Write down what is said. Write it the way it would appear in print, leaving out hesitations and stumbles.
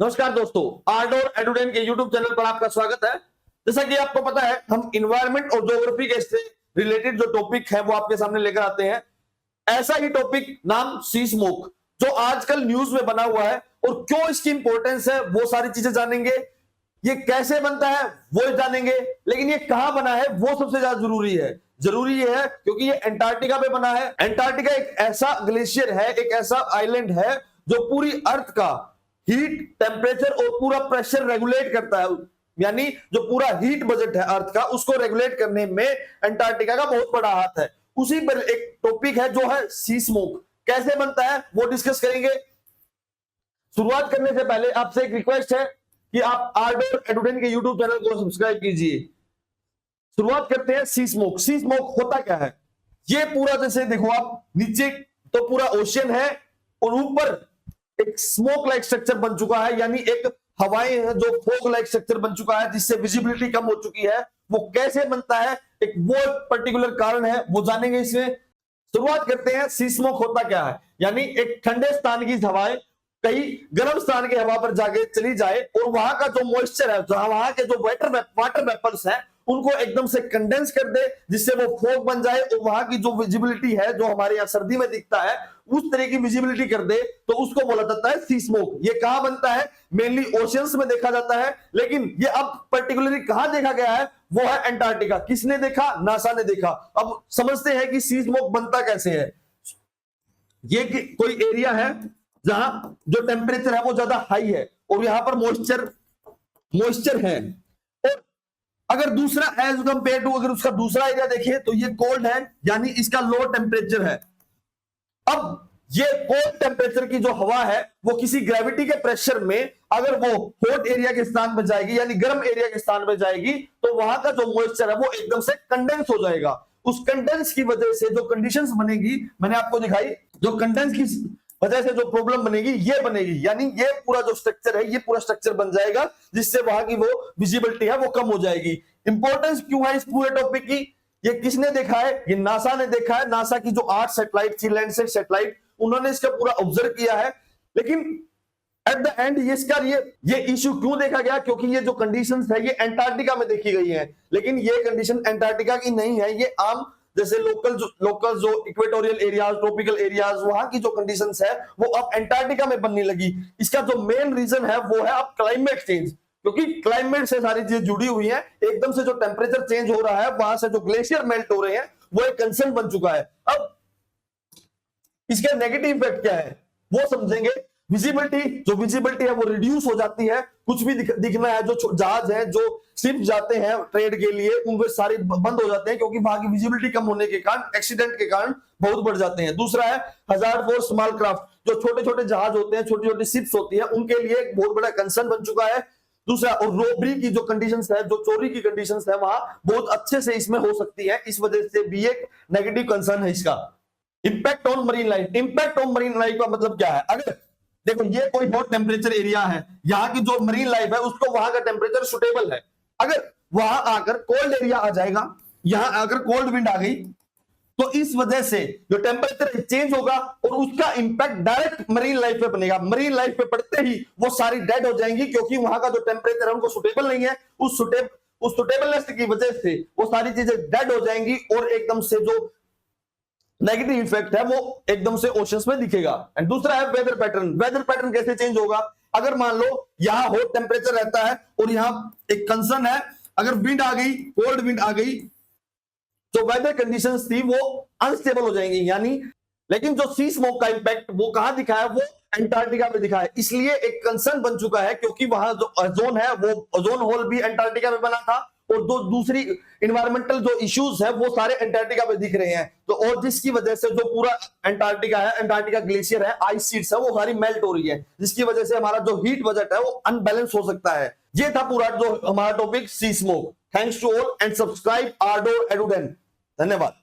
नमस्कार दोस्तों, आर्ट और एडुडेन के यूट्यूब चैनल पर आपका स्वागत है। जैसा कि आपको पता है, हम इन्वायरमेंट और ज्योग्राफी के से रिलेटेड जो टॉपिक है वो आपके सामने लेकर आते हैं। ऐसा ही टॉपिक नाम सी स्मोक, जो आजकल न्यूज में बना हुआ है और क्यों इसकी इंपॉर्टेंस है वो सारी चीजें जानेंगे। ये कैसे बनता है वो जानेंगे, लेकिन ये कहां बना है वो सबसे ज्यादा जरूरी है। जरूरी ये है क्योंकि ये अंटार्कटिका पे बना है। अंटार्कटिका एक ऐसा ग्लेशियर है, एक ऐसा आइलैंड है जो पूरी अर्थ का हीट, टेम्परेचर और पूरा प्रेशर रेगुलेट करता है। यानी जो पूरा हीट बजट है अर्थ का, उसको रेगुलेट करने में अंटार्कटिका का बहुत बड़ा हाथ है। उसी पर एक टॉपिक है जो है सी स्मोक। कैसे बनता है वो डिस्कस करेंगे। शुरुआत करने से पहले आपसे एक रिक्वेस्ट है कि आप आर्ट और एडुडेन के यूट्यूब चैनल को सब्सक्राइब कीजिए। शुरुआत करते हैं सी स्मोक। सी स्मोक होता क्या है? ये पूरा, जैसे देखो आप, नीचे तो पूरा ओशियन है और ऊपर एक स्मोक लाइक स्ट्रक्चर बन चुका है, यानी एक हवाएं है जो फोग लाइक स्ट्रक्चर बन चुका है, जिससे विजिबिलिटी कम हो चुकी है। वो कैसे बनता है, एक वो पर्टिकुलर कारण है, वो जानेंगे इसमें। शुरुआत करते हैं, सी स्मोक होता क्या है। यानी एक ठंडे स्थान की हवाएं कहीं गर्म स्थान की हवा पर जाके चली जाए और वहां का जो मॉइस्चर है, वहां के जो वाटर वेपर्स है, उनको एकदम से कंडेंस कर दे, जिससे वो फोग बन जाए और वहां की जो विजिबिलिटी है, जो हमारे यहाँ सर्दी में दिखता है, उस तरह की विजिबिलिटी कर दे, तो उसको बोला जाता है सी स्मोक। ये कहां बनता है? मेनली ओशियंस में देखा जाता है, लेकिन ये अब पर्टिकुलरली कहां देखा गया है वो है अंटार्कटिका। किसने देखा? नासा ने देखा। अब समझते हैं कि सी स्मोक बनता कैसे है। ये कोई एरिया है जहां जो टेम्परेचर है वो ज्यादा हाई है और यहां पर मॉइस्चर है। और अगर दूसरा एज कंपेयर टू, अगर उसका दूसरा एरिया देखिए तो ये कोल्ड है, यानी इसका लो टेम्परेचर है। अब ये कोल्ड टेम्परेचर की जो हवा है वो किसी ग्रेविटी के प्रेशर में अगर वो हॉट एरिया के स्थान पर जाएगी, यानी गर्म एरिया के स्थान पर जाएगी, तो वहां का जो मॉइस्चर है वो एकदम से कंडेंस हो जाएगा। उस कंडेंस की वजह से जो कंडीशंस बनेगी, मैंने आपको दिखाई, जो कंडेंस की वजह से जो प्रॉब्लम बनेगी ये बनेगी, यानी ये पूरा जो स्ट्रक्चर है, ये पूरा स्ट्रक्चर बन जाएगा, जिससे वहां की वो विजिबिलिटी है वो कम हो जाएगी। इंपॉर्टेंस क्यों है इस पूरे टॉपिक की? ये किसने देखा है? ये नासा ने देखा है। नासा की जो 8 सैटेलाइट थी, लैंडसेट सैटेलाइट, उन्होंने इसका पूरा ऑब्जर्व किया है। लेकिन एट द एंड ये इश्यू क्यों देखा गया? क्योंकि ये जो कंडीशंस है ये अंटार्कटिका में देखी गई है, लेकिन ये कंडीशन अंटार्कटिका की नहीं है। ये आम, जैसे लोकल जो इक्वेटोरियल एरियाज, ट्रॉपिकल एरियाज, वहां की जो कंडीशंस है वो अब अंटार्कटिका में बनने लगी। इसका जो मेन रीजन है वो है अब क्लाइमेट चेंज, क्योंकि क्लाइमेट से सारी चीजें जुड़ी हुई हैं। एकदम से जो टेम्परेचर चेंज हो रहा है, वहां से जो ग्लेशियर मेल्ट हो रहे हैं, वो एक कंसर्न बन चुका है। अब इसके नेगेटिव इफेक्ट क्या है वो समझेंगे। विजिबिलिटी है वो रिड्यूस हो जाती है। कुछ भी दिखना है, जो जहाज है, जो शिप जाते हैं ट्रेड के लिए, उनके सारे बंद हो जाते हैं, क्योंकि वहां की विजिबिलिटी कम होने के कारण, एक्सीडेंट के कारण बहुत बढ़ जाते हैं। दूसरा है हजार्ड फॉर स्मॉल क्राफ्ट, जो छोटे छोटे जहाज होते हैं, छोटी छोटी शिप्स होती है, उनके लिए एक बहुत बड़ा कंसर्न बन चुका है। दूसरा, और रोबरी की जो कंडीशंस है, जो चोरी की कंडीशंस है, वहां बहुत अच्छे से इसमें हो सकती है। इस वजह से भी एक नेगेटिव कंसर्न है इसका। Impact on marine life. Impact on marine life का मतलब क्या है? अगर देखो ये कोई हॉट टेम्परेचर एरिया है, यहाँ की जो मरीन लाइफ है उसको वहां का टेम्परेचर सुटेबल है। अगर वहां आकर कोल्ड एरिया आ जाएगा, यहां आकर कोल्ड विंड आ गई, तो इस वजह से जो टेम्परेचर चेंज होगा और उसका इंपैक्ट डायरेक्ट मरीन लाइफ पे बनेगा। मरीन लाइफ पे पड़ते ही वो सारी डेड हो जाएंगी, क्योंकि वहां का जो टेम्परेचर है उनको सुटेबल नहीं है। उस सुटेबलनेस की वजह से वो सारी चीजें डेड हो जाएंगी और एकदम से जो नेगेटिव इफेक्ट है वो एकदम से ओशंस में दिखेगा। एंड दूसरा है वेदर पैटर्न। वेदर पैटर्न कैसे चेंज होगा? अगर मान लो यहां हॉट टेम्परेचर रहता है और यहां एक कंसर्न है, अगर विंड आ गई, कोल्ड विंड आ गई, तो वेदर कंडीशंस थी वो अनस्टेबल हो जाएंगी। यानी, लेकिन जो सी स्मोक का इंपैक्ट वो कहां दिखा है? वो अंटार्कटिका में दिखा है। इसलिए एक कंसर्न बन चुका है, क्योंकि वहां जो ओजोन है, वो ओजोन होल भी अंटार्कटिका में बना था, और दो दूसरी इन्वायरमेंटल जो इश्यूज है वो सारे अंटार्कटिका में दिख रहे हैं। तो और जिसकी वजह से जो पूरा अंटार्कटिका है, अंटार्कटिका ग्लेशियर है, आइस शीट्स है, वो सारी मेल्ट हो रही है, जिसकी वजह से हमारा जो हीट बजट है वो अनबैलेंस हो सकता है। ये था पूरा जो हमारा topic sea smoke. Thanks to all and subscribe आर्डो एडुडेन। धन्यवाद।